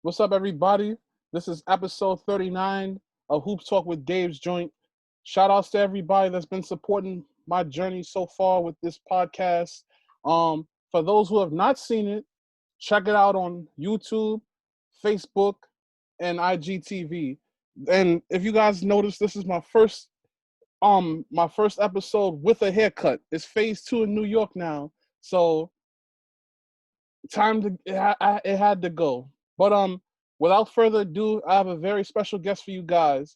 What's up, everybody? This is episode 39 of Hoop Talk with Dave's Joint. Shout outs to everybody that's been supporting my journey so far with this podcast. For those who have not seen it, check it out on YouTube, Facebook, and IGTV. And if you guys notice, this is my first episode with a haircut. It's phase 2 in New York now, so it had to go. But without further ado, I have a very special guest for you guys.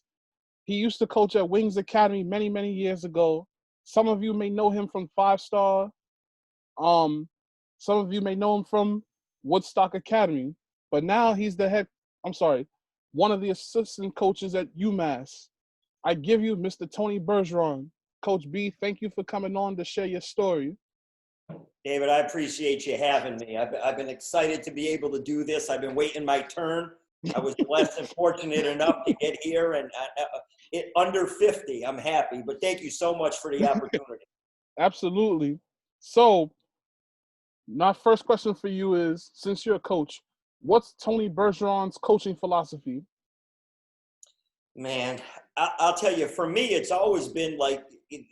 He used to coach at Wings Academy many years ago. Some of you may know him from Five Star. Um, some of you may know him from Woodstock Academy. But now he's one of the assistant coaches at UMass. I give you Mr. Tony Bergeron. Coach B, thank you for coming on to share your story. David, I appreciate you having me. I've been excited to be able to do this. I've been waiting my turn. I was blessed and fortunate enough to get here, and under 50, I'm happy. But thank you so much for the opportunity. Absolutely. So, my first question for you is, since you're a coach, what's Tony Bergeron's coaching philosophy? Man, I'll tell you, for me, it's always been like,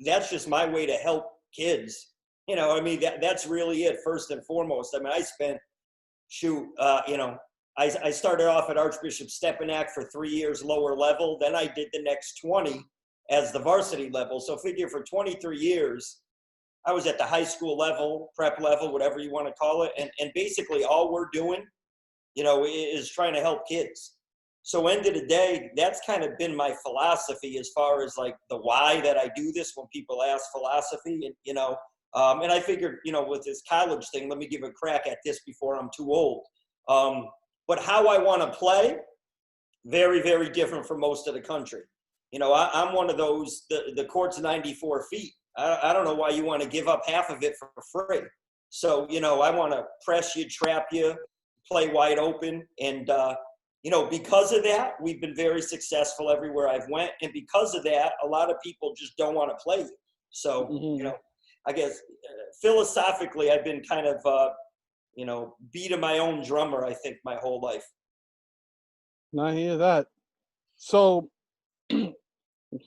that's just my way to help kids. You know, I mean, that's really it, first and foremost. I mean, I spent, I started off at Archbishop Stepinac for 3 years lower level. Then I did the next 20 as the varsity level. So figure for 23 years, I was at the high school level, prep level, whatever you want to call it. And basically all we're doing, is trying to help kids. So end of the day, that's kind of been my philosophy as far as like the why that I do this when people ask philosophy, and I figured, with this college thing, let me give a crack at this before I'm too old. But how I want to play, very, very different from most of the country. I'm one of those, the court's 94 feet. I don't know why you want to give up half of it for free. So, I want to press you, trap you, play wide open. And, because of that, we've been very successful everywhere I've went. And because of that, a lot of people just don't want to play you. So, I guess philosophically, I've been kind of, beating my own drummer, I think, my whole life. I hear that. So,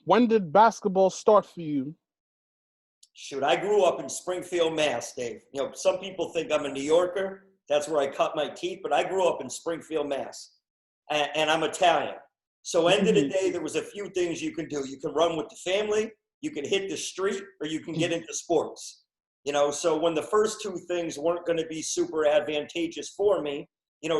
when did basketball start for you? Shoot, I grew up in Springfield, Mass, Dave. Some people think I'm a New Yorker. That's where I cut my teeth. But I grew up in Springfield, Mass. And I'm Italian. So end of the day, there was a few things you can do. You can run with the family. You can hit the street, or you can get into sports. So when the first two things weren't going to be super advantageous for me,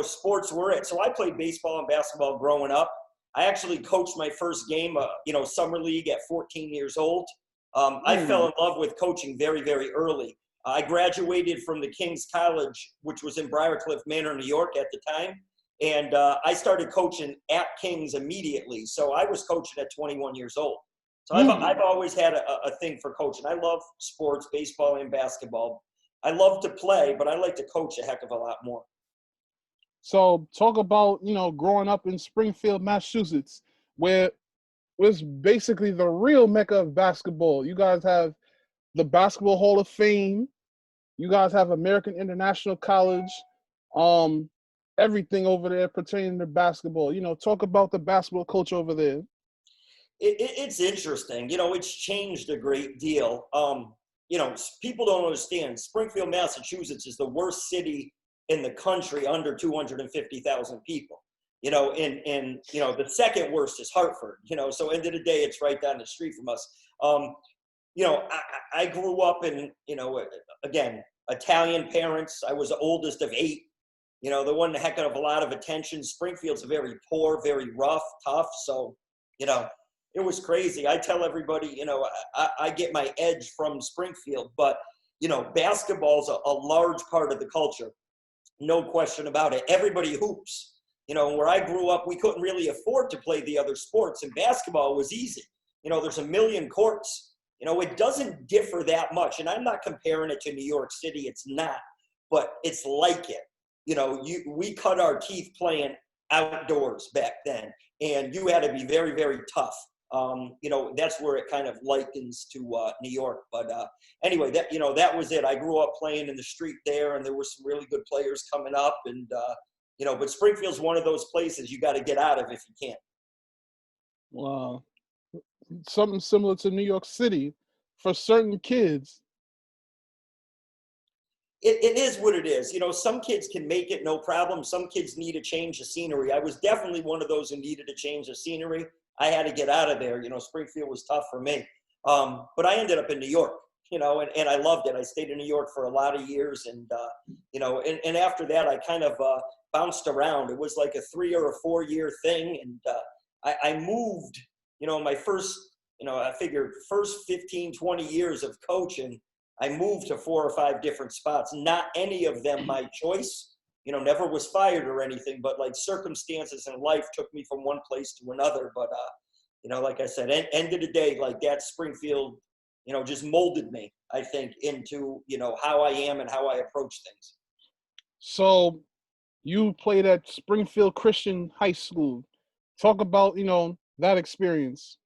sports were it. So I played baseball and basketball growing up. I actually coached my first game, summer league at 14 years old. I fell in love with coaching very, very early. I graduated from the King's College, which was in Briarcliffe Manor, New York at the time. And I started coaching at King's immediately. So I was coaching at 21 years old. So I've always had a thing for coaching. I love sports, baseball and basketball. I love to play, but I like to coach a heck of a lot more. So talk about, growing up in Springfield, Massachusetts, where was basically the real mecca of basketball. You guys have the Basketball Hall of Fame. You guys have American International College. Everything over there pertaining to basketball. Talk about the basketball culture over there. It's interesting. It's changed a great deal. People don't understand. Springfield, Massachusetts is the worst city in the country under 250,000 people. And the second worst is Hartford. So end of the day, it's right down the street from us. I grew up in, again, Italian parents. I was the oldest of 8. There wasn't a heck of a lot of attention. Springfield's very poor, very rough, tough. So, it was crazy. I tell everybody, I get my edge from Springfield, but, basketball's a large part of the culture. No question about it. Everybody hoops. Where I grew up, we couldn't really afford to play the other sports, and basketball was easy. There's a million courts. It doesn't differ that much. And I'm not comparing it to New York City. It's not, but it's like it. We cut our teeth playing outdoors back then, and you had to be very, very tough. That's where it kind of likens to New York. But anyway, that was it. I grew up playing in the street there, and there were some really good players coming up. And, but Springfield's one of those places you got to get out of if you can. Wow. Something similar to New York City for certain kids. It is what it is. Some kids can make it no problem. Some kids need a change of scenery. I was definitely one of those who needed a change of scenery. I had to get out of there. Springfield was tough for me. But I ended up in New York, and I loved it. I stayed in New York for a lot of years. And, and after that, I kind of bounced around. It was like a 3 or a 4 year thing. And I moved, my first, I figured first 15, 20 years of coaching, I moved to 4 or 5 different spots, not any of them my choice, never was fired or anything, but like circumstances in life took me from one place to another. But, like I said, end of the day, like that Springfield, just molded me, I think, into, how I am and how I approach things. So you played at Springfield Christian High School. Talk about, that experience.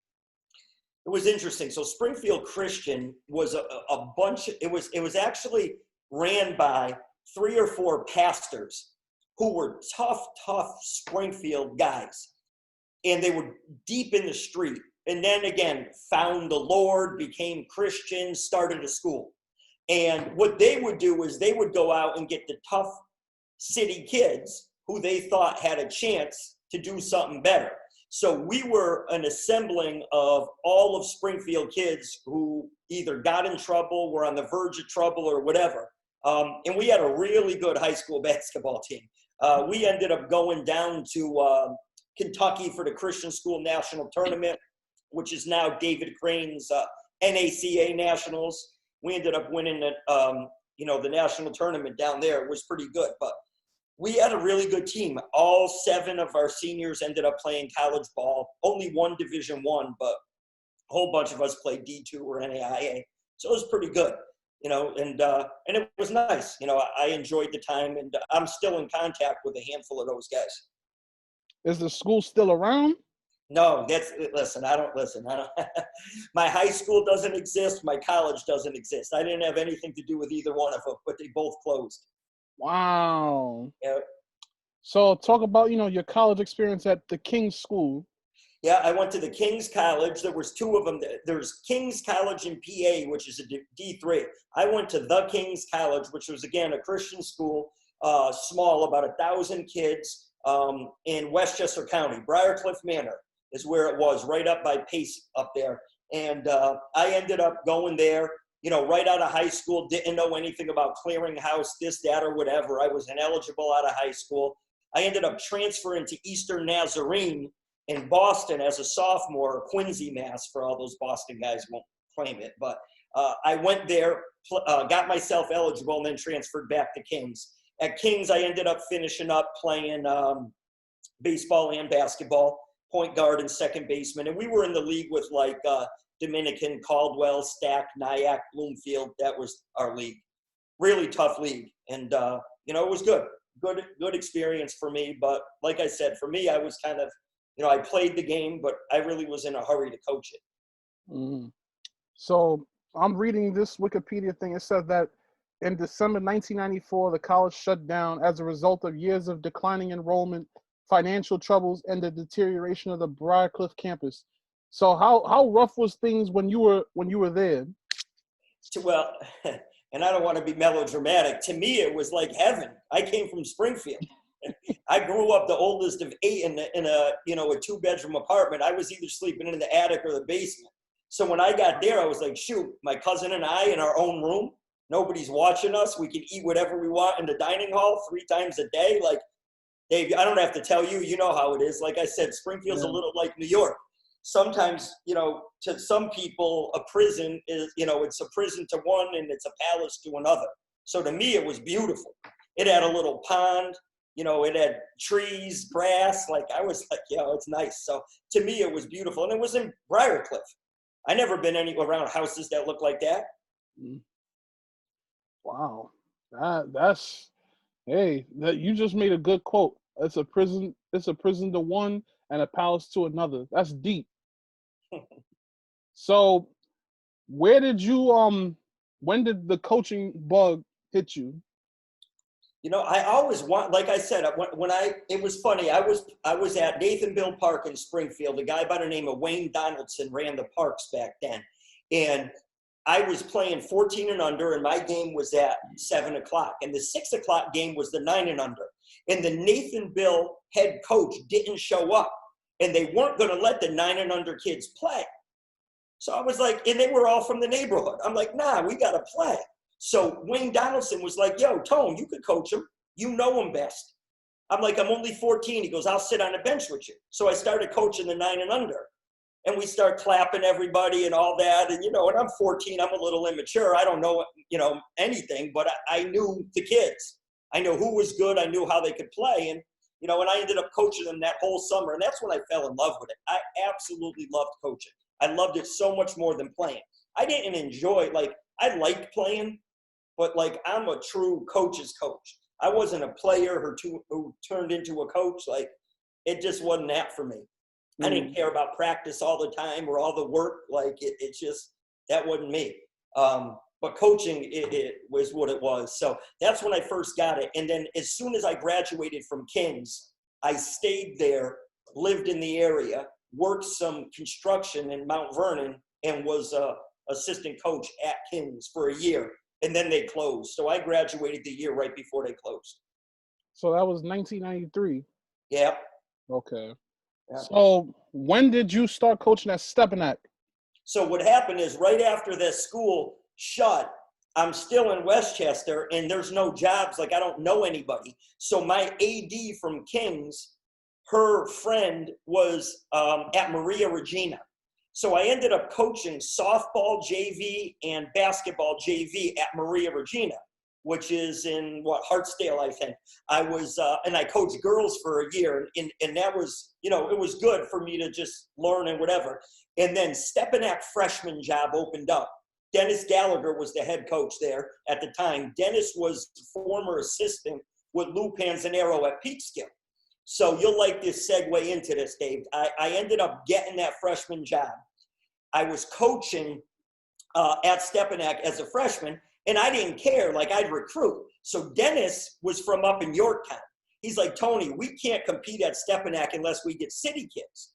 It was interesting. So Springfield Christian was a bunch. It was actually ran by 3 or 4 pastors who were tough Springfield guys. And they were deep in the street. And then again, found the Lord, became Christians, started a school. And what they would do is they would go out and get the tough city kids who they thought had a chance to do something better. So we were an assembling of all of Springfield kids who either got in trouble, were on the verge of trouble, or whatever. And we had a really good high school basketball team. We ended up going down to Kentucky for the Christian School National Tournament, which is now David Crane's NACA Nationals. We ended up winning the national tournament down there. It was pretty good, but we had a really good team. All 7 of our seniors ended up playing college ball. Only one Division I, but a whole bunch of us played D2 or NAIA. So it was pretty good, and it was nice. I enjoyed the time, and I'm still in contact with a handful of those guys. Is the school still around? No, I don't. My high school doesn't exist. My college doesn't exist. I didn't have anything to do with either one of them, but they both closed. Wow. Yeah. So talk about, your college experience at the King's School. Yeah, I went to the King's College. There was 2 of them. There's King's College in PA, which is a D3. I went to the King's College, which was, again, a Christian school, small, about 1,000 kids in Westchester County. Briarcliffe Manor is where it was, right up by Pace up there. And I ended up going there, right out of high school, didn't know anything about clearinghouse, this, that, or whatever. I was ineligible out of high school. I ended up transferring to Eastern Nazarene in Boston as a sophomore, Quincy, Mass, for all those Boston guys won't claim it. But I went there, got myself eligible, and then transferred back to King's. At King's, I ended up finishing up playing baseball and basketball, point guard and second baseman. And we were in the league with like Dominican, Caldwell, Stack, Nyack, Bloomfield. That was our league. Really tough league. And, it was good. Good experience for me. But like I said, for me, I was kind of, I played the game, but I really was in a hurry to coach it. Mm-hmm. So I'm reading this Wikipedia thing. It says that in December 1994, the college shut down as a result of years of declining enrollment, financial troubles, and the deterioration of the Briarcliffe campus. So how rough was things when you were there? Well, and I don't want to be melodramatic. To me, it was like heaven. I came from Springfield. I grew up the oldest of 8 in a 2-bedroom apartment. I was either sleeping in the attic or the basement. So when I got there, I was like, shoot, my cousin and I in our own room. Nobody's watching us. We can eat whatever we want in the dining hall 3 times a day. Like, Dave, I don't have to tell you. You know how it is. Like I said, Springfield's a little like New York. Sometimes, to some people, a prison is, it's a prison to one and it's a palace to another. So to me, it was beautiful. It had a little pond. It had trees, grass. Like, I was like, it's nice. So to me, it was beautiful. And it was in Briarcliffe. I never been anywhere around houses that look like that. Wow. You just made a good quote. It's a prison to one and a palace to another. That's deep. So where did you when did the coaching bug hit you? I always want, like I said, it was funny. I was at Nathan Bill Park in Springfield. A guy by the name of Wayne Donaldson ran the parks back then. And I was playing 14 and under, and my game was at 7 o'clock. And the 6 o'clock game was the 9 and under. And the Nathan Bill head coach didn't show up. And they weren't going to let the 9 and under kids play. So I was like, and they were all from the neighborhood. I'm like, nah, we got to play. So Wayne Donaldson was like, yo, Tone, you could coach him. You know him best. I'm like, I'm only 14. He goes, I'll sit on the bench with you. So I started coaching the 9 and under. And we start clapping everybody and all that. And, and I'm 14. I'm a little immature. I don't know, anything. But I knew the kids. I knew who was good. I knew how they could play. And, and I ended up coaching them that whole summer. And that's when I fell in love with it. I absolutely loved coaching. I loved it so much more than playing. I didn't enjoy, I liked playing. But, I'm a true coach's coach. I wasn't a player who turned into a coach. It just wasn't that for me. I didn't care about practice all the time or all the work. It just, that wasn't me. But coaching, it was what it was. So that's when I first got it. And then as soon as I graduated from King's, I stayed there, lived in the area, worked some construction in Mount Vernon, and was assistant coach at King's for a year. And then they closed. So I graduated the year right before they closed. So that was 1993. Yeah. Okay. Yeah. So when did you start coaching at Stepinac? So what happened is right after that school shut, I'm still in Westchester and there's no jobs. I don't know anybody. So my AD from King's, her friend was at Maria Regina. So I ended up coaching softball JV and basketball JV at Maria Regina, which is in Hartsdale, I think. I was, and I coached girls for a year, and that was, it was good for me to just learn and whatever. And then Stepinac freshman job opened up. Dennis Gallagher was the head coach there at the time. Dennis was former assistant with Lou Panzanero at Peekskill. So you'll like this segue into this, Dave. I ended up getting that freshman job. I was coaching at Stepinac as a freshman, and I didn't care. I'd recruit. So Dennis was from up in Yorktown. He's like, Tony, we can't compete at Stepinac unless we get city kids.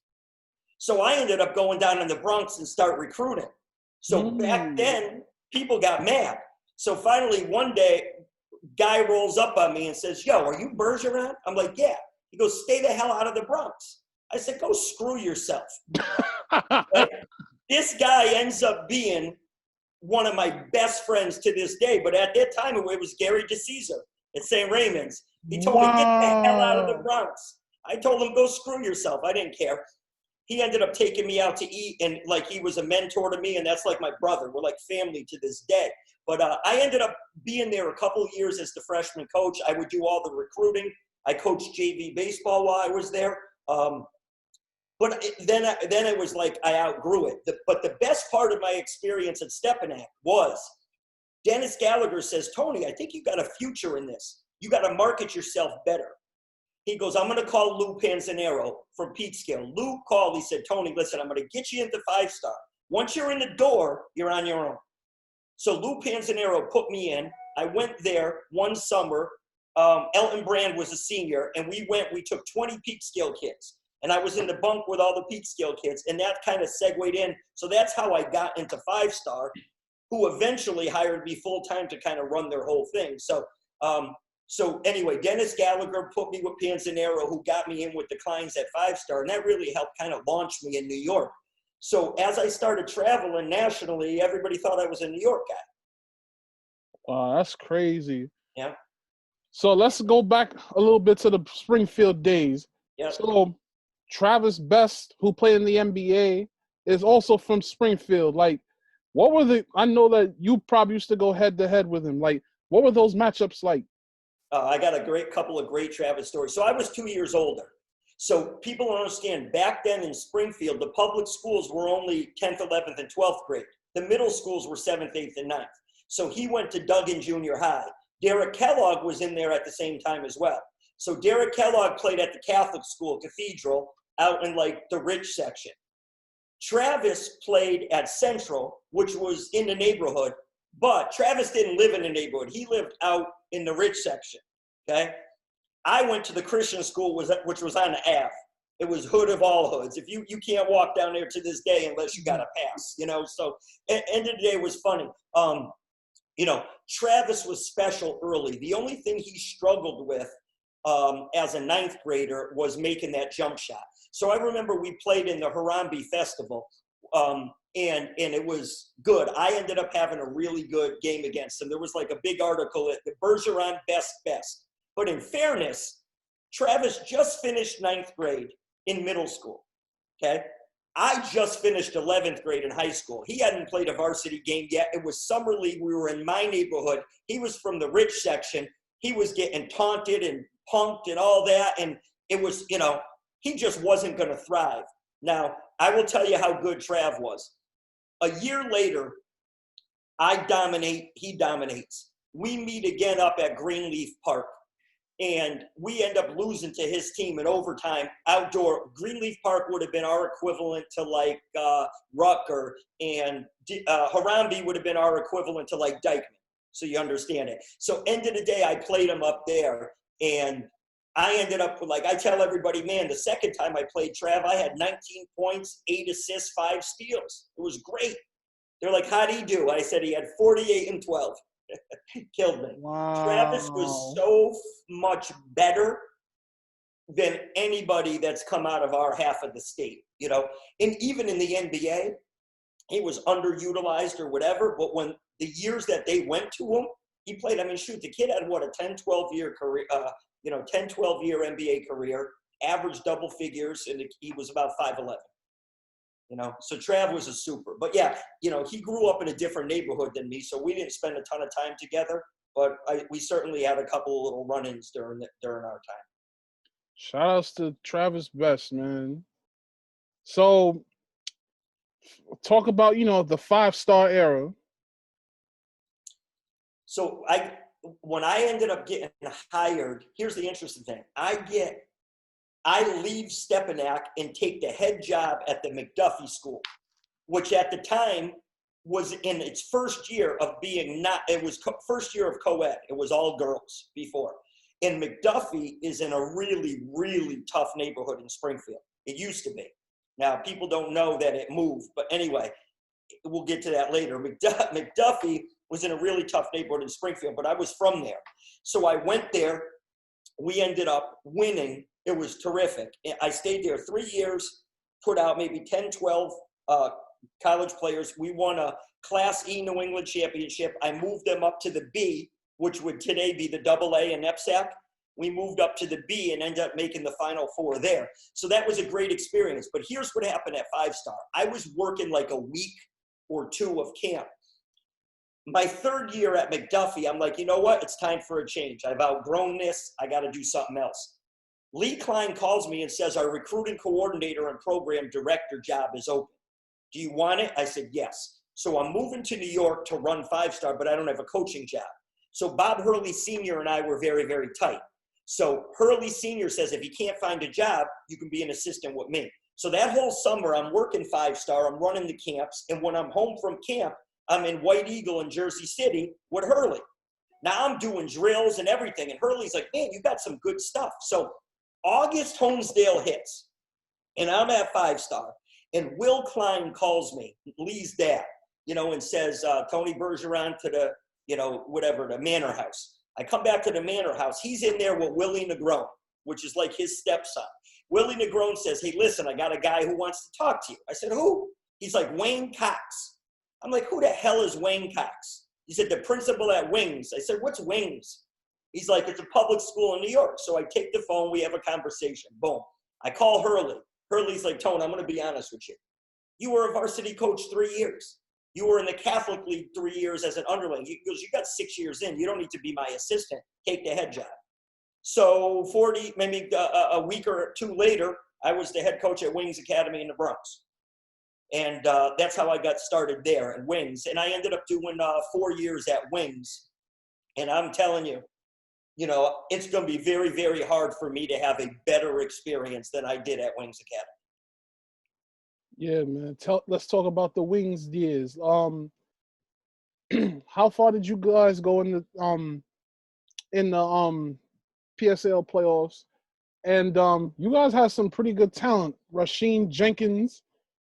So I ended up going down in the Bronx and start recruiting. So back then, people got mad. So finally, one day, guy rolls up on me and says, yo, are you Bergeron? I'm like, yeah. He goes, stay the hell out of the Bronx. I said, go screw yourself. Right? This guy ends up being one of my best friends to this day. But at that time, it was Gary DeCesar at St. Raymond's. He told me, get the hell out of the Bronx. I told him, go screw yourself. I didn't care. He ended up taking me out to eat, and he was a mentor to me, and that's like my brother. We're like family to this day. But I ended up being there a couple of years as the freshman coach. I would do all the recruiting. I coached JV baseball while I was there. But then it was I outgrew it. But the best part of my experience at Stepinac was Dennis Gallagher says, Tony, I think you got a future in this. You got to market yourself better. He goes, I'm going to call Lou Panzanero from Peekskill. Lou called. He said, Tony, listen, I'm going to get you into 5-star. Once you're in the door, you're on your own. So Lou Panzanero put me in. I went there one summer. Elton Brand was a senior, and we took 20 Peekskill kids. And I was in the bunk with all the Peekskill kids, and that kind of segued in. So that's how I got into 5-star, who eventually hired me full-time to kind of run their whole thing. So anyway, Dennis Gallagher put me with Panzanero, who got me in with the Kleins at 5-star, and that really helped kind of launch me in New York. So as I started traveling nationally, everybody thought I was a New York guy. Wow, that's crazy. Yeah. So let's go back a little bit to the Springfield days. Yeah. So Travis Best, who played in the NBA, is also from Springfield. What were I know that you probably used to go head-to-head with him. What were those matchups like? I got a couple of great Travis stories. So I was 2 years older. So people don't understand, back then in Springfield, the public schools were only 10th, 11th, and 12th grade. The middle schools were 7th, 8th, and 9th. So he went to Duggan Junior High. Derek Kellogg was in there at the same time as well. So Derek Kellogg played at the Catholic school, Cathedral, out in the rich section. Travis played at Central, which was in the neighborhood, but Travis didn't live in the neighborhood. He lived out in the rich section. Okay. I went to the Christian school, which was on the Ave. It was hood of all hoods. If you can't walk down there to this day unless you got a pass, you know. So end of the day, it was funny. You know, Travis was special early. The only thing he struggled with as a ninth grader was making that jump shot. So I remember we played in the Harambe Festival, and it was good. I ended up having a really good game against him. There was like a big article at the Bergeron best. But in fairness, Travis just finished ninth grade in middle school, okay? I just finished 11th grade in high school. He hadn't played a varsity game yet. It was summer league. We were in my neighborhood. He was from the rich section. He was getting taunted and punked and all that. And it was, you know, he just wasn't going to thrive. Now, I will tell you how good Trav was. A year later, I dominate, he dominates. We meet again up at Greenleaf Park. And we end up losing to his team in overtime outdoor. Greenleaf Park would have been our equivalent to like Rucker, and Harambe would have been our equivalent to like Dykeman. So you understand it. So end of the day, I played him up there, and I ended up, like I tell everybody, man, the second time I played Trav, I had 19 points, 8 assists, 5 steals. It was great. They're like, how'd he do? I said he had 48 and 12. Killed me. Wow. Travis was so much better than anybody that's come out of our half of the state, you know. And even in the NBA, he was underutilized or whatever. But when the years that they went to him, he played. I mean, shoot, the kid had what, a 10, 12-year career, 10, 12-year NBA career, averaged double figures, and he was about 5'11". You know, so Trav was a super. But yeah, you know, he grew up in a different neighborhood than me, so we didn't spend a ton of time together. But we certainly had a couple of little run-ins during our time. Shout outs to Travis Best, man. So talk about, you know, the 5-star era. So when I ended up getting hired, here's the interesting thing. I leave Stepinac and take the head job at the MacDuffie School, which at the time was in its first year of being first year of co-ed. It was all girls before. And MacDuffie is in a really, really tough neighborhood in Springfield. It used to be. Now, people don't know that it moved, but anyway, we'll get to that later. MacDuffie was in a really tough neighborhood in Springfield, but I was from there. So I went there. We ended up winning. It was terrific. I stayed there 3 years, put out maybe 10, 12 college players. We won a Class E New England championship. I moved them up to the B, which would today be the AA in NEPSAC. We moved up to the B and ended up making the Final Four there. So that was a great experience. But here's what happened at 5-star. I was working like a week or two of camp. My third year at MacDuffie, I'm like, you know what? It's time for a change. I've outgrown this. I got to do something else. Lee Klein calls me and says, our recruiting coordinator and program director job is open. Do you want it? I said, yes. So I'm moving to New York to run 5-star, but I don't have a coaching job. So Bob Hurley Sr. and I were very, very tight. So Hurley Sr. says, if you can't find a job, you can be an assistant with me. So that whole summer, I'm working 5-star, I'm running the camps, and when I'm home from camp, I'm in White Eagle in Jersey City with Hurley. Now I'm doing drills and everything, and Hurley's like, man, you got some good stuff. So August Holmesdale hits, and I'm at 5-star, and Will Klein calls me, Lee's dad, you know, and says, Tony Bergeron to the, you know, whatever, the Manor House. I come back to the Manor House. He's in there with Willie Negron, which is like his stepson. Willie Negron says, hey, listen, I got a guy who wants to talk to you. I said, who? He's like, Wayne Cox. I'm like, who the hell is Wayne Cox? He said, the principal at Wings. I said, what's Wings? He's like, it's a public school in New York. So I take the phone. We have a conversation. Boom. I call Hurley. Hurley's like, Tone, I'm going to be honest with you. You were a varsity coach 3 years. You were in the Catholic League 3 years as an underling. He goes, you got 6 years in. You don't need to be my assistant. Take the head job. So maybe a week or two later, I was the head coach at Wings Academy in the Bronx. And that's how I got started there at Wings. And I ended up doing 4 years at Wings. And I'm telling you, you know, it's going to be very, very hard for me to have a better experience than I did at Wings Academy. Yeah, man. Let's talk about the Wings years. How far did you guys go in the PSAL playoffs. And you guys had some pretty good talent. Rasheen Jenkins,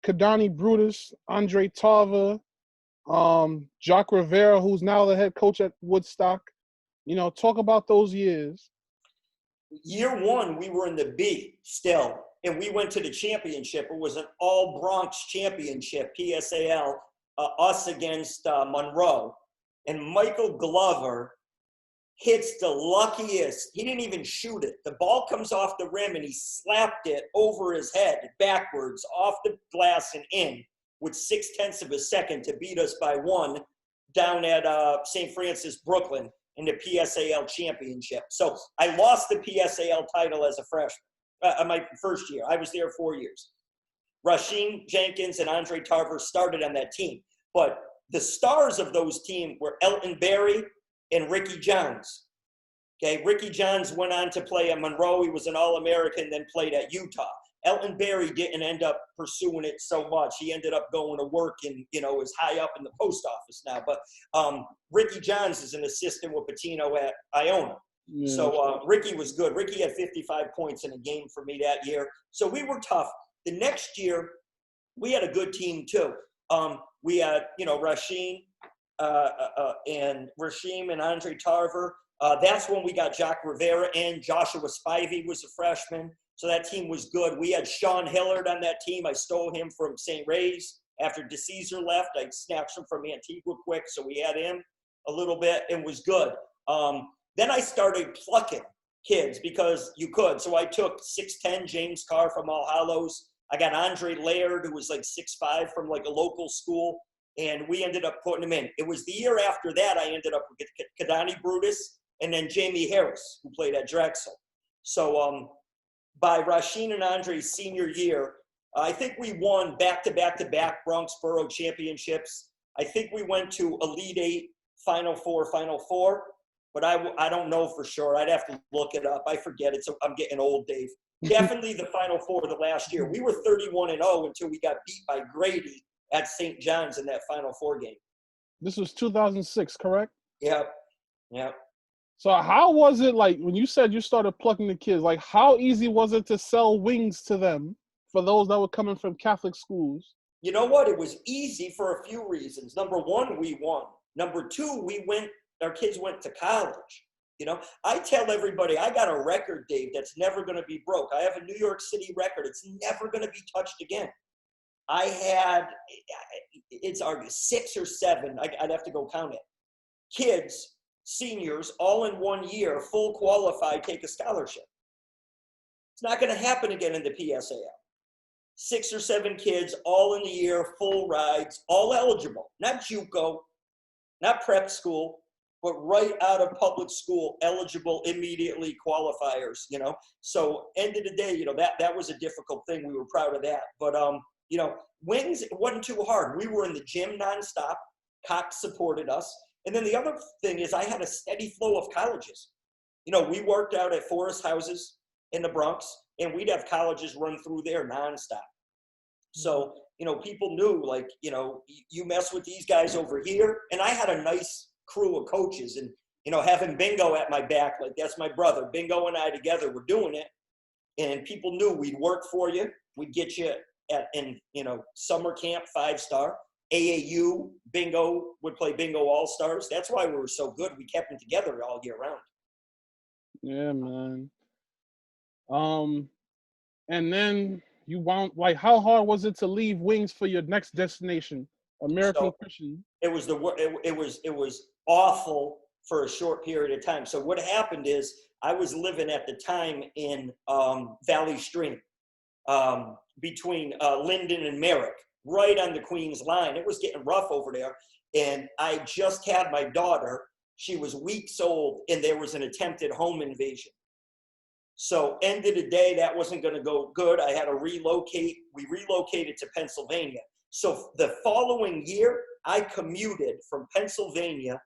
Kadani Brutus, Andre Tarver, Jock Rivera, who's now the head coach at Woodstock. You know, talk about those years. Year one, we were in the B still, and we went to the championship. It was an all Bronx championship, PSAL, us against Monroe. And Michael Glover hits the luckiest. He didn't even shoot it. The ball comes off the rim, and he slapped it over his head backwards off the glass and in with 0.6 of a second to beat us by 1 down at St. Francis, Brooklyn in the PSAL championship. So I lost the PSAL title as a freshman, my first year. I was there 4 years. Rasheen Jenkins and Andre Tarver started on that team. But the stars of those teams were Elton Berry and Ricky Johns. Okay, Ricky Johns went on to play at Monroe. He was an All-American, then played at Utah. Elton Berry didn't end up pursuing it so much. He ended up going to work and, you know, is high up in the post office now. But Ricky Johns is an assistant with Patino at Iona. Yeah. So Ricky was good. Ricky had 55 points in a game for me that year. So we were tough. The next year, we had a good team too. We had, you know, Rasheen and Andre Tarver. That's when we got Jock Rivera and Joshua Spivey was a freshman. So that team was good. We had Sean Hillard on that team. I stole him from St. Ray's. After DeCesar left, I snatched him from Antigua quick, so we had him a little bit and was good. Then I started plucking kids because you could. So I took 6'10" James Carr from All Hallows. I got Andre Laird, who was like 6'5" from like a local school, and we ended up putting him in. It was the year after that I ended up with Kadani Brutus and then Jamie Harris, who played at Drexel. So by Rasheen and Andre's senior year, I think we won back-to-back Bronx Borough championships. I think we went to Elite Eight, Final Four, but I don't know for sure. I'd have to look it up. I forget it, so I'm getting old, Dave. Definitely the Final Four the last year. We were 31-0 until we got beat by Grady at St. John's in that Final Four game. This was 2006, correct? Yep. So how was it, like, when you said you started plucking the kids, like, how easy was it to sell wings to them for those that were coming from Catholic schools? You know what? It was easy for a few reasons. Number one, we won. Number two, our kids went to college. You know, I tell everybody, I got a record, Dave, that's never going to be broke. I have a New York City record. It's never going to be touched again. I had, it's 6 or 7, I'd have to go count it, kids, seniors, all in 1 year, full qualified, take a scholarship. It's not going to happen again in the PSAL. 6 or 7 kids, all in the year, full rides, all eligible. Not JUCO, not prep school, but right out of public school, eligible immediately qualifiers, you know. So end of the day, you know, that was a difficult thing. We were proud of that. But, you know, wings, it wasn't too hard. We were in the gym nonstop. Cox supported us. And then the other thing is I had a steady flow of colleges. You know, we worked out at Forest Houses in the Bronx, and we'd have colleges run through there nonstop. So, you know, people knew, like, you know, you mess with these guys over here. And I had a nice crew of coaches, and, you know, having Bingo at my back, like, that's my brother. Bingo and I together were doing it. And people knew we'd work for you. We'd get you in, you know, summer camp, 5-star. AAU, Bingo would play Bingo All-Stars. That's why we were so good. We kept them together all year round. Yeah, man. And then you wound, like, how hard was it to leave Wings for your next destination, American Christian? It was awful for a short period of time. So what happened is I was living at the time in Valley Stream, between Linden and Merrick, right on the Queens line. It was getting rough over there. And I just had my daughter. She was weeks old, and there was an attempted home invasion. So end of the day, that wasn't going to go good. I had to relocate. We relocated to Pennsylvania. So the following year, I commuted from Pennsylvania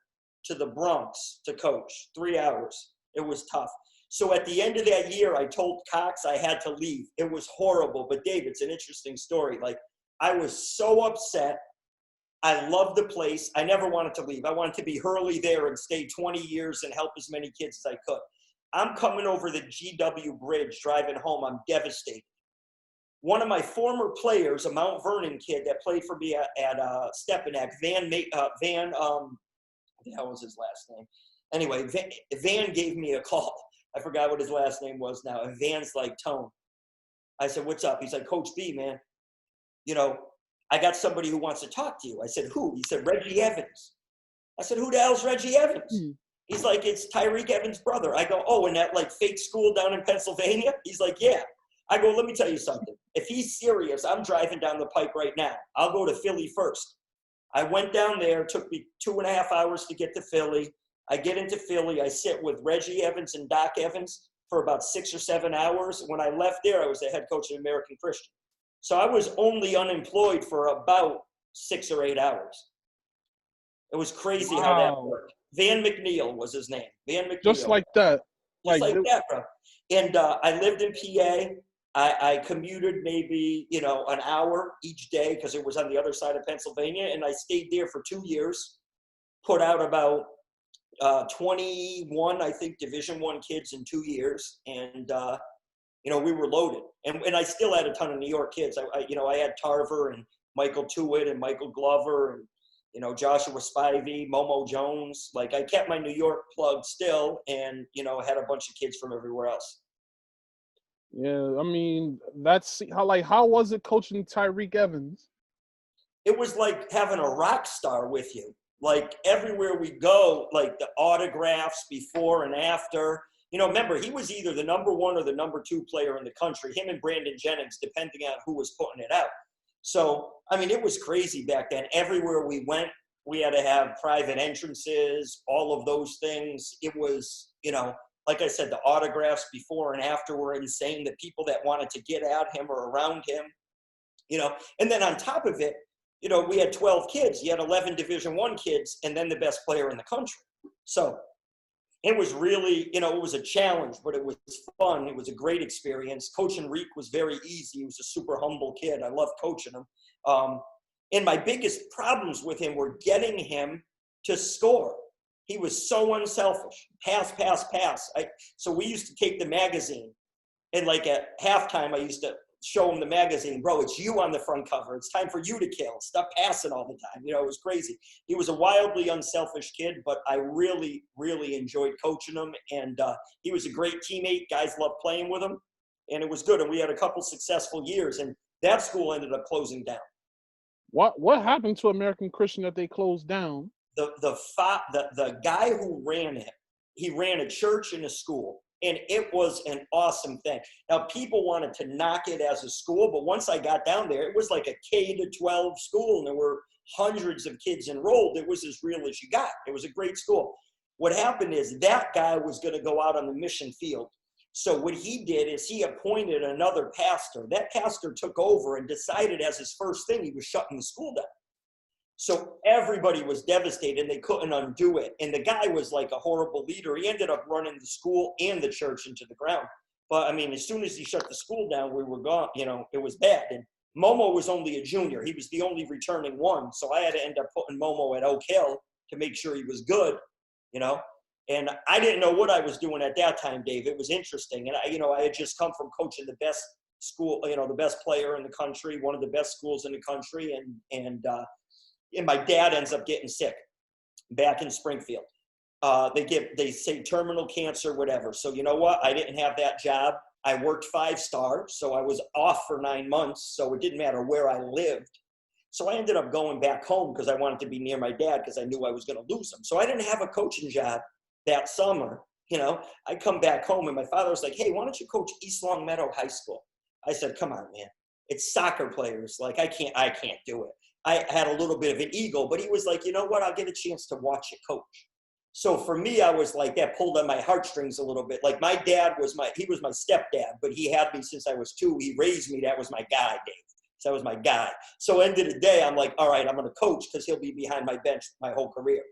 to the Bronx to coach, 3 hours. It was tough. So at the end of that year, I told Cox I had to leave. It was horrible. But Dave, it's an interesting story. Like, I was so upset. I loved the place. I never wanted to leave. I wanted to be Hurley there and stay 20 years and help as many kids as I could. I'm coming over the GW Bridge, driving home. I'm devastated. One of my former players, a Mount Vernon kid that played for me at Stepinac, what the hell was his last name? Anyway, Van gave me a call. I forgot what his last name was now. And Van's like, Tone. I said, what's up? He's like, Coach B, man, you know, I got somebody who wants to talk to you. I said, who? He said, Reggie Evans. I said, who the hell's Reggie Evans? He's like, it's Tyreke Evans' brother. I go, oh, in that like fake school down in Pennsylvania? He's like, yeah. I go, let me tell you something. If he's serious, I'm driving down the pike right now. I'll go to Philly first. I went down there. It took me 2.5 hours to get to Philly. I get into Philly. I sit with Reggie Evans and Doc Evans for about 6 or 7 hours. When I left there, I was the head coach of American Christian. So I was only unemployed for about 6 or 8 hours. It was crazy how that worked. Van McNeil was his name. Van McNeil. Just like that. Just like that, bro. And I lived in PA. I commuted maybe, you know, an hour each day because it was on the other side of Pennsylvania. And I stayed there for 2 years, put out about 21, I think, Division I kids in 2 years. And, you know, we were loaded. And I still had a ton of New York kids. I had Tarver and Michael Tewitt and Michael Glover and, you know, Joshua Spivey, Momo Jones. Like, I kept my New York plug still and, you know, had a bunch of kids from everywhere else. Yeah, I mean, that's how was it coaching Tyreke Evans? It was like having a rock star with you. Like, everywhere we go, like the autographs before and after. You know, remember, he was either the number 1 or the number 2 player in the country, him and Brandon Jennings, depending on who was putting it out. So, I mean, it was crazy back then. Everywhere we went, we had to have private entrances, all of those things. It was, you know, like I said, the autographs before and after were insane. The people that wanted to get at him or around him, you know. And then on top of it, you know, we had 12 kids. You had 11 Division I kids and then the best player in the country. So it was really, you know, it was a challenge, but it was fun. It was a great experience. Coaching Reek was very easy. He was a super humble kid. I loved coaching him. And my biggest problems with him were getting him to score. He was so unselfish. Pass, pass, pass. So we used to take the magazine, and like at halftime, I used to show him the magazine. Bro, it's you on the front cover. It's time for you to kill. Stop passing all the time. You know, it was crazy. He was a wildly unselfish kid, but I really, really enjoyed coaching him. And he was a great teammate. Guys loved playing with him. And it was good. And we had a couple successful years. And that school ended up closing down. What happened to American Christian that they closed down? The guy who ran it, he ran a church and a school. And it was an awesome thing. Now, people wanted to knock it as a school, but once I got down there, it was like a K-12 school, and there were hundreds of kids enrolled. It was as real as you got. It was a great school. What happened is that guy was going to go out on the mission field. So what he did is he appointed another pastor. That pastor took over and decided as his first thing he was shutting the school down. So everybody was devastated, and they couldn't undo it. And the guy was like a horrible leader. He ended up running the school and the church into the ground. But, I mean, as soon as he shut the school down, we were gone. You know, it was bad. And Momo was only a junior. He was the only returning one. So I had to end up putting Momo at Oak Hill to make sure he was good, you know. And I didn't know what I was doing at that time, Dave. It was interesting. And, I had just come from coaching the best school, you know, the best player in the country, one of the best schools in the country. And my dad ends up getting sick back in Springfield. They say terminal cancer, whatever. So you know what? I didn't have that job. I worked 5-star, so I was off for 9 months. So it didn't matter where I lived. So I ended up going back home because I wanted to be near my dad because I knew I was going to lose him. So I didn't have a coaching job that summer. You know, I come back home and my father was like, hey, why don't you coach East Longmeadow High School? I said, come on, man. It's soccer players. Like, I can't do it. I had a little bit of an ego, but he was like, you know what? I'll get a chance to watch you coach. So for me, I was like, that pulled on my heartstrings a little bit. Like, my dad was my stepdad, but he had me since I was 2. He raised me. That was my guy, Dave. So that was my guy. So end of the day, I'm like, all right, I'm going to coach because he'll be behind my bench my whole career.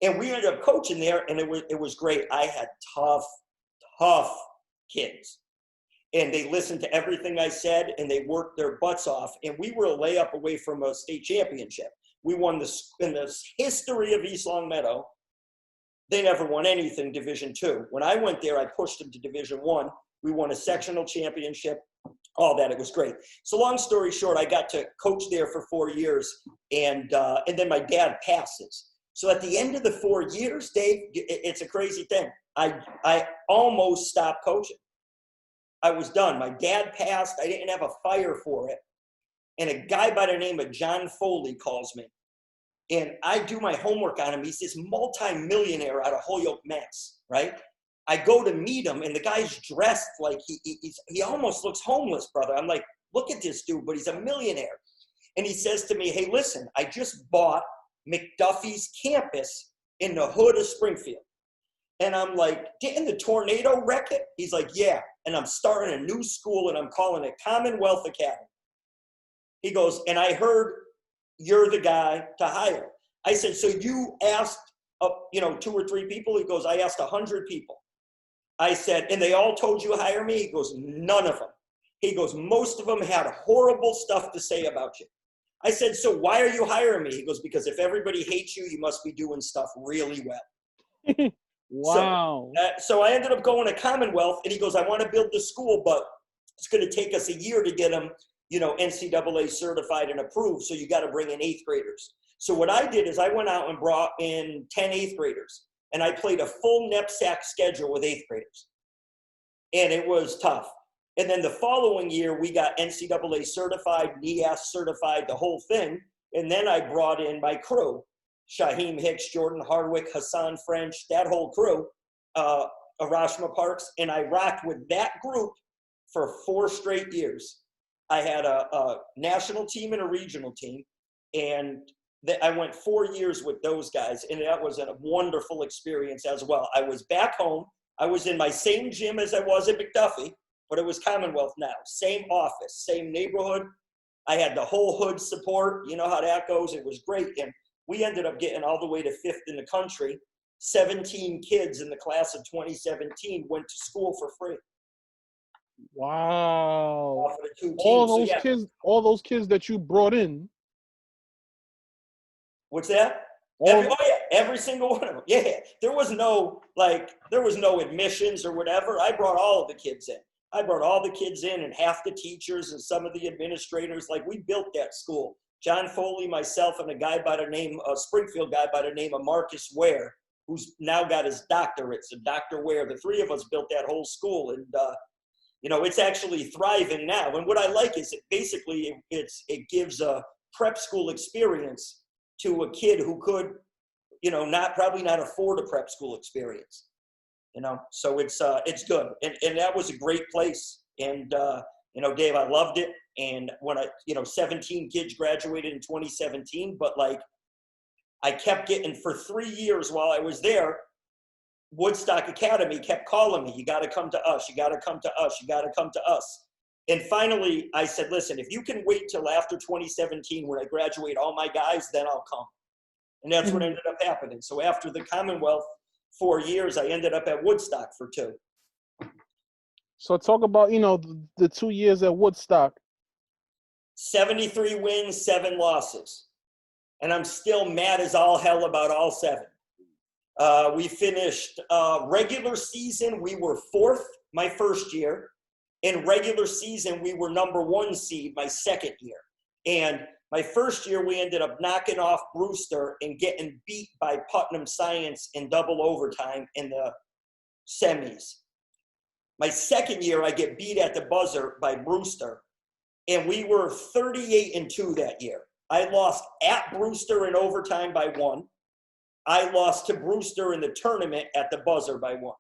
And we ended up coaching there, and it was great. I had tough kids. And they listened to everything I said, and they worked their butts off. And we were a layup away from a state championship. We won in the history of East Longmeadow. They never won anything Division II. When I went there, I pushed them to Division I. We won a sectional championship, all that. It was great. So long story short, I got to coach there for 4 years, and then my dad passes. So at the end of the 4 years, Dave, it's a crazy thing. I almost stopped coaching. I was done. My dad passed. I didn't have a fire for it. And a guy by the name of John Foley calls me. And I do my homework on him. He's this multi-millionaire out of Holyoke, Mass, right? I go to meet him, and the guy's dressed like he almost looks homeless, brother. I'm like, look at this dude, but he's a millionaire. And he says to me, hey, listen, I just bought MacDuffie's campus in the hood of Springfield. And I'm like, didn't the tornado wreck it? He's like, yeah. And I'm starting a new school, and I'm calling it Commonwealth Academy. He goes, and I heard you're the guy to hire. I said, so you asked, 2 or 3 people? He goes, I asked 100 people. I said, and they all told you to hire me? He goes, none of them. He goes, most of them had horrible stuff to say about you. I said, so why are you hiring me? He goes, because if everybody hates you, you must be doing stuff really well. Wow. So I ended up going to Commonwealth, and he goes, I want to build the school, but it's going to take us a year to get them, NCAA certified and approved. So you got to bring in 8th graders. So what I did is I went out and brought in 10 8th graders, and I played a full NEPSAC schedule with 8th graders. And it was tough. And then the following year, we got NCAA certified, NEAS certified, the whole thing. And then I brought in my crew, Shaheem Hicks, Jordan Hardwick, Hassan French, that whole crew, Arashma Parks. And I rocked with that group for 4 straight years. I had a national team and a regional team. And I went 4 years with those guys. And that was a wonderful experience as well. I was back home. I was in my same gym as I was at MacDuffie, but it was Commonwealth now. Same office, same neighborhood. I had the whole hood support. You know how that goes. It was great. And we ended up getting all the way to 5th in the country. 17 kids in the class of 2017 went to school for free. Wow. Off of the 2 teams. All those kids that you brought in. What's that? Every single one of them. Yeah, there was no admissions or whatever. I brought all of the kids in. And half the teachers and some of the administrators. Like, we built that school. John Foley, myself, and a Springfield guy by the name of Marcus Ware, who's now got his doctorate. So Dr. Ware, the 3 of us built that whole school, and it's actually thriving now. And what I like is it gives a prep school experience to a kid who could, probably not afford a prep school experience, so it's good. And that was a great place. And, Dave, I loved it. And when 17 kids graduated in 2017, but I kept getting, for 3 years while I was there, Woodstock Academy kept calling me, you got to come to us. You got to come to us. You got to come to us. And finally, I said, listen, if you can wait till after 2017 when I graduate all my guys, then I'll come. And that's what ended up happening. So after the Commonwealth 4 years, I ended up at Woodstock for 2. So talk about, the 2 years at Woodstock. 73 wins, 7 losses. And I'm still mad as all hell about all 7. We finished regular season. We were 4th my first year. In regular season, we were number 1 seed my second year. And my first year, we ended up knocking off Brewster and getting beat by Putnam Science in double overtime in the semis. My second year, I get beat at the buzzer by Brewster, and we were 38-2 that year. I lost at Brewster in overtime by 1. I lost to Brewster in the tournament at the buzzer by 1.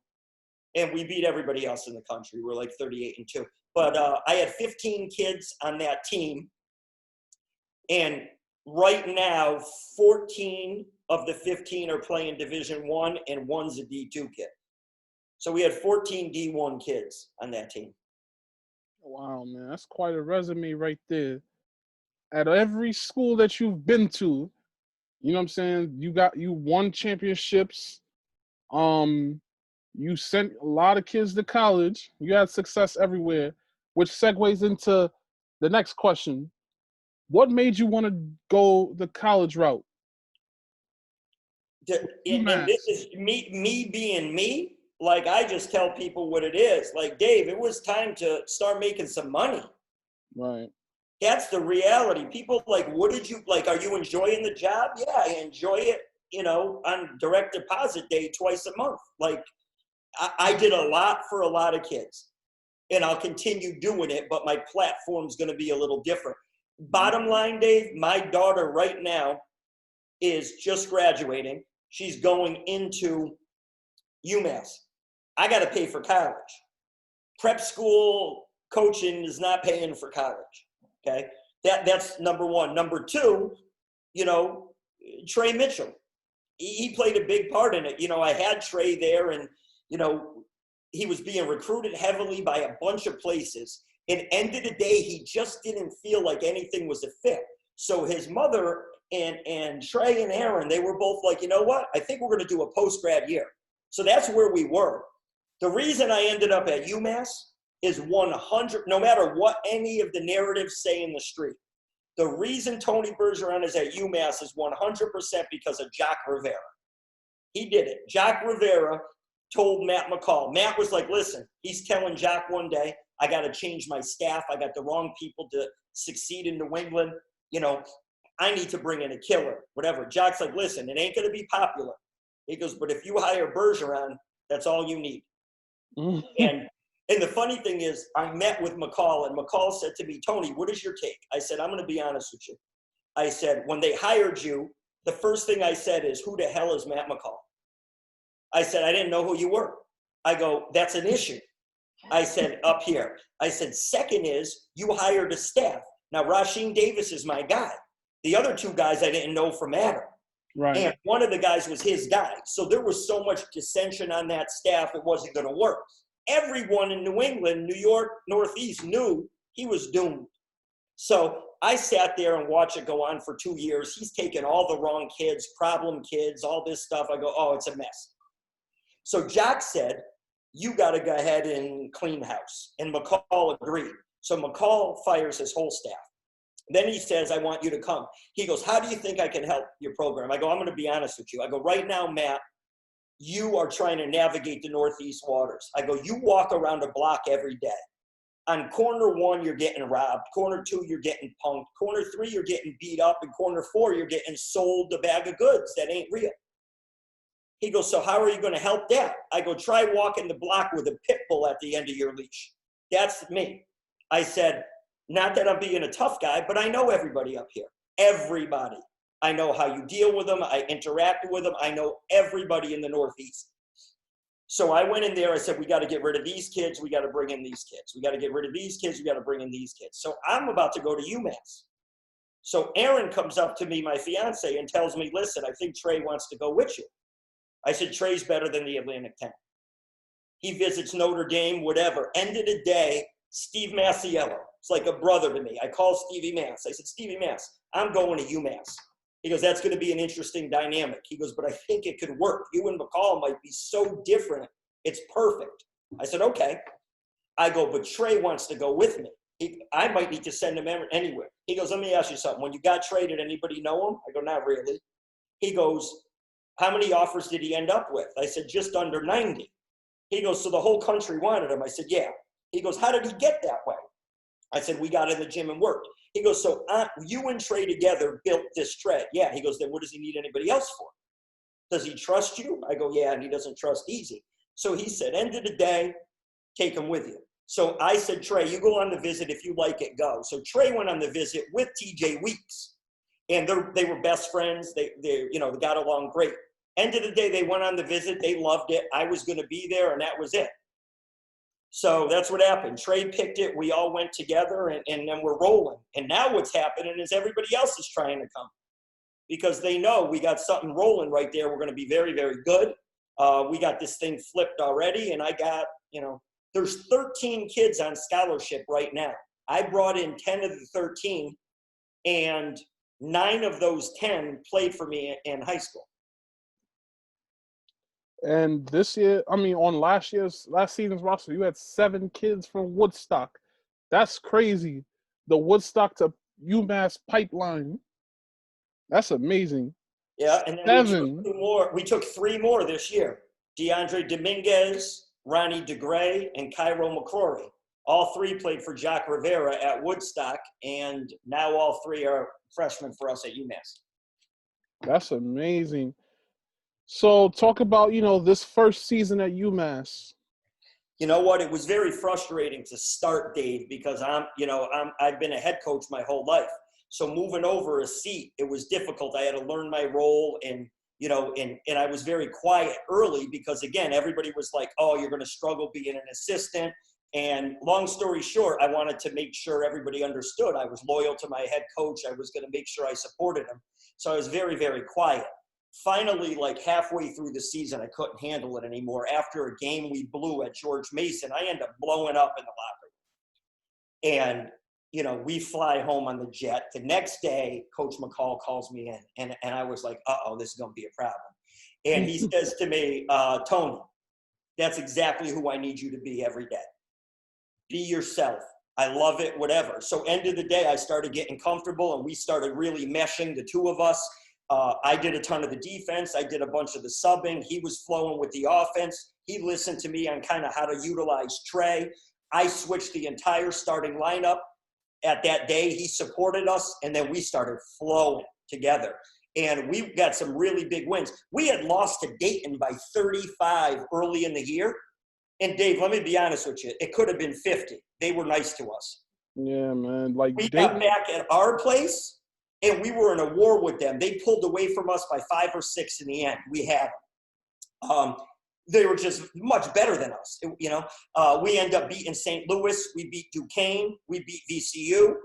And we beat everybody else in the country. We're 38-2. But I had 15 kids on that team. And right now, 14 of the 15 are playing Division I, and 1's a D2 kid. So we had 14 D1 kids on that team. Wow, man. That's quite a resume right there. At every school that you've been to, you know what I'm saying, you won championships. You sent a lot of kids to college. You had success everywhere, which segues into the next question. What made you want to go the college route? And this is me being me. Like, I just tell people what it is. Like, Dave, it was time to start making some money. Right. That's the reality. People like, what did you like? Are you enjoying the job? Yeah, I enjoy it. On direct deposit day twice a month. Like, I did a lot for a lot of kids, and I'll continue doing it, but my platform's going to be a little different. Bottom line, Dave, my daughter right now is just graduating. She's going into UMass. I got to pay for college. Prep school coaching is not paying for college. Okay. That's number one. Number two, Trey Mitchell, he played a big part in it. I had Trey there, and, he was being recruited heavily by a bunch of places. And end of the day, he just didn't feel like anything was a fit. So his mother and Trey and Aaron, they were both like, you know what? I think we're going to do a post-grad year. So that's where we were. The reason I ended up at UMass is 100, no matter what any of the narratives say in the street. The reason Tony Bergeron is at UMass is 100% because of Jack Rivera. He did it. Jack Rivera told Matt McCall. Matt was like, listen, he's telling Jack one day, I got to change my staff. I got the wrong people to succeed in New England. I need to bring in a killer, whatever. Jack's like, listen, it ain't going to be popular. He goes, but if you hire Bergeron, that's all you need. And the funny thing is, I met with McCall, and McCall said to me, Tony, what is your take? I said, I'm going to be honest with you. I said, when they hired you, the first thing I said is, who the hell is Matt McCall? I said, I didn't know who you were. I go, that's an issue. I said, up here. I said, second is, you hired a staff. Now, Rasheem Davis is my guy. The other two guys I didn't know from Adam. Right. And one of the guys was his guy. So there was so much dissension on that staff, it wasn't going to work. Everyone in New England, New York, Northeast knew he was doomed. So I sat there and watched it go on for 2 years. He's taken all the wrong kids, problem kids, all this stuff. I go, oh, it's a mess. So Jack said, you got to go ahead and clean house. And McCall agreed. So McCall fires his whole staff. Then he says, I want you to come. He goes, how do you think I can help your program? I go, I'm going to be honest with you. I go, right now, Matt, you are trying to navigate the Northeast waters. I go, you walk around a block every day. On corner 1, you're getting robbed. Corner 2, you're getting punked. Corner 3, you're getting beat up. And corner 4, you're getting sold a bag of goods that ain't real. He goes, so how are you going to help that? I go, try walking the block with a pit bull at the end of your leash. That's me. I said, not that I'm being a tough guy, but I know everybody up here. Everybody. I know how you deal with them. I interact with them. I know everybody in the Northeast. So I went in there. I said, we got to get rid of these kids. We got to bring in these kids. We got to get rid of these kids. We got to bring in these kids. So I'm about to go to UMass. So Aaron comes up to me, my fiance, and tells me, listen, I think Trey wants to go with you. I said, Trey's better than the Atlantic 10. He visits Notre Dame, whatever. End of the day, Steve Masiello. It's like a brother to me. I call Stevie Mass. I said, Stevie Mass, I'm going to UMass. He goes, that's going to be an interesting dynamic. He goes, but I think it could work. You and McCall might be so different. It's perfect. I said, okay. I go, but Trey wants to go with me. I might need to send him anywhere. He goes, let me ask you something. When you got traded, anybody know him? I go, not really. He goes, how many offers did he end up with? I said, just under 90. He goes, so the whole country wanted him. I said, yeah. He goes, how did he get that way? I said, we got in the gym and worked. He goes, so you and Trey together built this trade. Yeah. He goes, then what does he need anybody else for? Does he trust you? I go, yeah, and he doesn't trust Easy. So he said, end of the day, take him with you. So I said, Trey, you go on the visit. If you like it, go. So Trey went on the visit with TJ Weeks. And they were best friends. They got along great. End of the day, they went on the visit. They loved it. I was going to be there, and that was it. So that's what happened. Trey picked it. We all went together, and then we're rolling. And now what's happening is everybody else is trying to come because they know we got something rolling right there. We're going to be very, very good. We got this thing flipped already, and I got, there's 13 kids on scholarship right now. I brought in 10 of the 13, and 9 of those 10 played for me in high school. And this year, on last season's roster, you had 7 kids from Woodstock. That's crazy. The Woodstock to UMass pipeline. That's amazing. Yeah, and then 7. we took 3 more this year. DeAndre Dominguez, Ronnie DeGray, and Cairo McCrory. All 3 played for Jack Rivera at Woodstock, and now all 3 are freshmen for us at UMass. That's amazing. So talk about, this first season at UMass. You know what? It was very frustrating to start, Dave, because I've been a head coach my whole life. So moving over a seat, it was difficult. I had to learn my role, and I was very quiet early because, again, everybody was like, oh, you're going to struggle being an assistant. And long story short, I wanted to make sure everybody understood I was loyal to my head coach. I was going to make sure I supported him. So I was very, very quiet. Finally, like halfway through the season, I couldn't handle it anymore. After a game we blew at George Mason, I ended up blowing up in the locker room. And, we fly home on the jet. The next day, Coach McCall calls me in, and I was like, uh-oh, this is going to be a problem. And he says to me, Tony, that's exactly who I need you to be every day. Be yourself. I love it, whatever. So end of the day, I started getting comfortable, and we started really meshing, the 2 of us. I did a ton of the defense. I did a bunch of the subbing. He was flowing with the offense. He listened to me on kind of how to utilize Trey. I switched the entire starting lineup. At that day, he supported us, and then we started flowing together. And we got some really big wins. We had lost to Dayton by 35 early in the year. And, Dave, let me be honest with you. It could have been 50. They were nice to us. Yeah, man. Like we got back at our place, and we were in a war with them. They pulled away from us by 5 or 6 in the end. We had them. They were just much better than us. We end up beating St. Louis. We beat Duquesne. We beat VCU.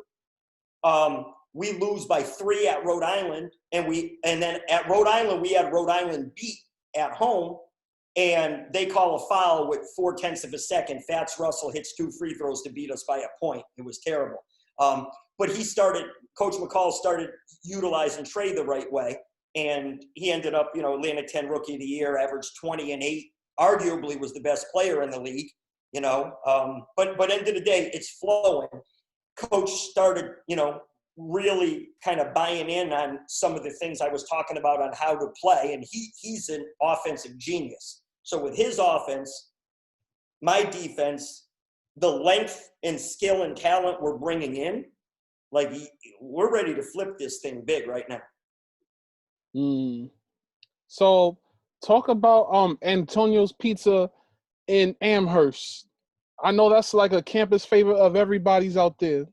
We lose by 3 at Rhode Island, and then at Rhode Island we had Rhode Island beat at home, and they call a foul with 0.4 of a second. Fats Russell hits 2 free throws to beat us by a point. It was terrible. But Coach McCall started utilizing Trey the right way. And he ended up, Atlantic 10 Rookie of the Year, averaged 20 and 8, arguably was the best player in the league, But end of the day, it's flowing. Coach started, really kind of buying in on some of the things I was talking about on how to play. And he's an offensive genius. So with his offense, my defense, the length and skill and talent we're bringing in, like we're ready to flip this thing big right now. So talk about Antonio's Pizza in Amherst. I know that's like a campus favorite of everybody's out there.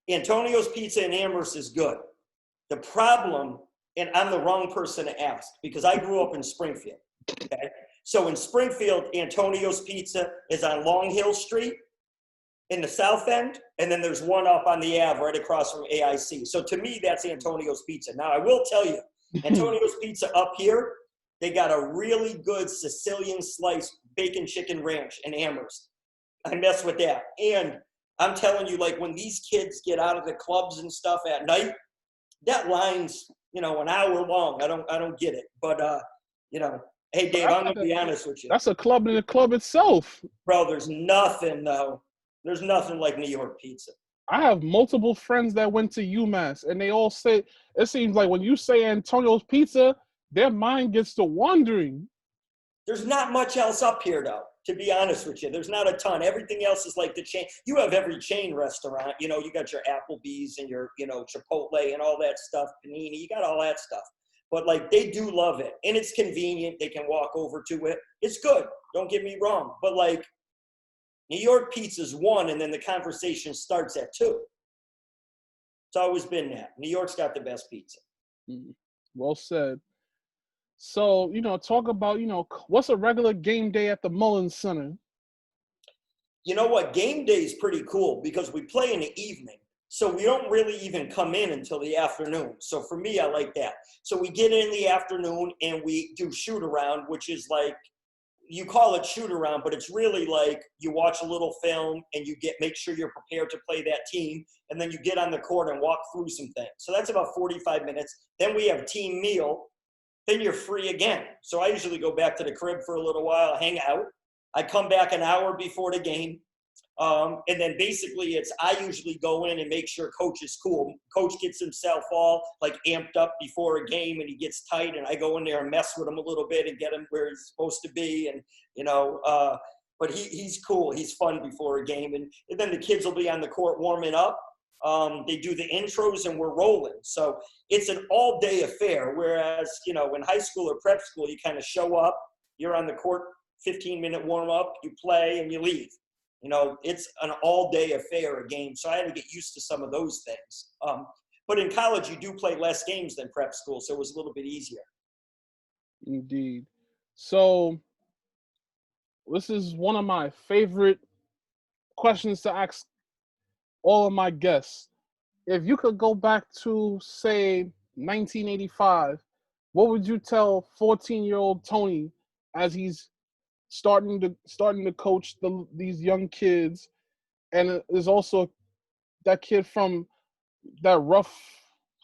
Antonio's Pizza in Amherst is good. The problem, and I'm the wrong person to ask because I grew up in Springfield. Okay? So in Springfield, Antonio's Pizza is on Long Hill Street in the south end, and then there's one up on the Ave right across from AIC. So to me, that's Antonio's Pizza. Now, I will tell you, Antonio's Pizza up here, they got a really good Sicilian slice bacon chicken ranch in Amherst. I mess with that. And I'm telling you, like when these kids get out of the clubs and stuff at night, that line's, an hour long. I don't get it. But, hey, Dave, I'm going to be honest with you. That's a club in the club itself. Bro, there's nothing, though. There's nothing like New York pizza. I have multiple friends that went to UMass, and they all say, it seems like when you say Antonio's Pizza, their mind gets to wandering. There's not much else up here, though, to be honest with you. There's not a ton. Everything else is like the chain. You have every chain restaurant. You got your Applebee's and your, Chipotle and all that stuff, Panini. You got all that stuff. But, like, they do love it. And it's convenient. They can walk over to it. It's good. Don't get me wrong. But, like, New York pizza's 1, and then the conversation starts at 2. It's always been that. New York's got the best pizza. Well said. So, talk about, what's a regular game day at the Mullins Center? You know what? Game day is pretty cool because we play in the evening. So we don't really even come in until the afternoon. So for me, I like that. So we get in the afternoon and we do shoot around, which is like, you call it shoot around, but it's really like you watch a little film and you make sure you're prepared to play that team. And then you get on the court and walk through some things. So that's about 45 minutes. Then we have team meal. Then you're free again. So I usually go back to the crib for a little while, hang out. I come back an hour before the game. And then basically I usually go in and make sure coach is cool. Coach gets himself all like amped up before a game and he gets tight, and I go in there and mess with him a little bit and get him where he's supposed to be. And, but he's cool. He's fun before a game. And then the kids will be on the court warming up. They do the intros and we're rolling. So it's an all day affair. Whereas, in high school or prep school, you kind of show up, you're on the court, 15-minute warm up, you play and you leave. It's an all-day affair, a game. So I had to get used to some of those things. But in college, you do play less games than prep school, so it was a little bit easier. Indeed. So this is one of my favorite questions to ask all of my guests. If you could go back to, say, 1985, what would you tell 14-year-old Tony as he's starting to coach these young kids, and there's also that kid from that rough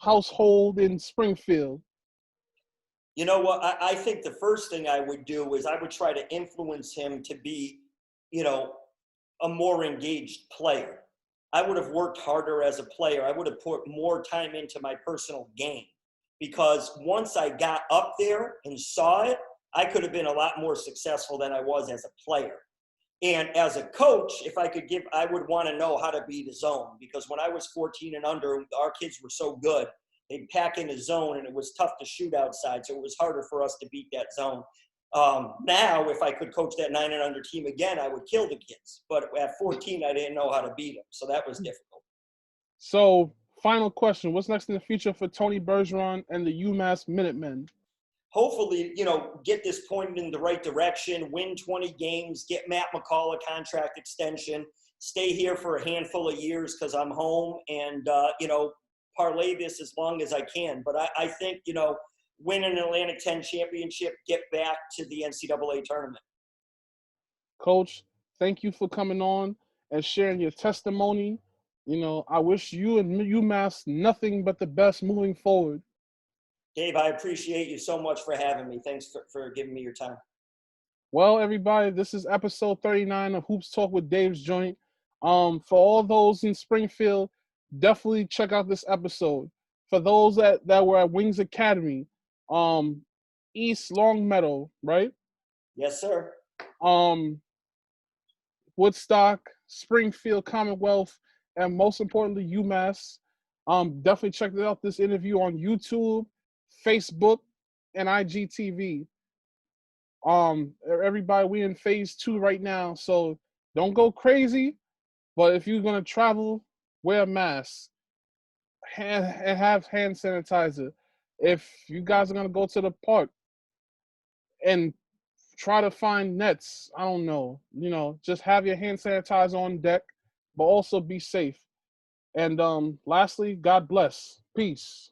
household in Springfield? You know what? I think the first thing I would do is I would try to influence him to be, a more engaged player. I would have worked harder as a player. I would have put more time into my personal game, because once I got up there and saw it, I could have been a lot more successful than I was as a player. And as a coach, if I could I would want to know how to beat a zone, because when I was 14 and under, our kids were so good. They'd pack in a zone and it was tough to shoot outside. So it was harder for us to beat that zone. Now, if I could coach that 9 and under team again, I would kill the kids. But at 14, I didn't know how to beat them. So that was difficult. So final question, what's next in the future for Tony Bergeron and the UMass Minutemen? Hopefully, get this pointed in the right direction, win 20 games, get Matt McCall a contract extension, stay here for a handful of years because I'm home, and, parlay this as long as I can. But I think, win an Atlantic 10 championship, get back to the NCAA tournament. Coach, thank you for coming on and sharing your testimony. I wish you and UMass nothing but the best moving forward. Dave, I appreciate you so much for having me. Thanks for giving me your time. Well, everybody, this is episode 39 of Hoops Talk with Dave's Joint. For all those in Springfield, definitely check out this episode. For those that were at Wings Academy, East Longmeadow, right? Yes, sir. Woodstock, Springfield, Commonwealth, and most importantly, UMass. Definitely check out this interview on YouTube, Facebook, and IGTV. Everybody, we're in phase 2 right now, so don't go crazy. But if you're gonna travel, wear a mask and have hand sanitizer. If you guys are gonna go to the park and try to find nets, I don't know, just have your hand sanitizer on deck, but also be safe. And lastly, God bless. Peace.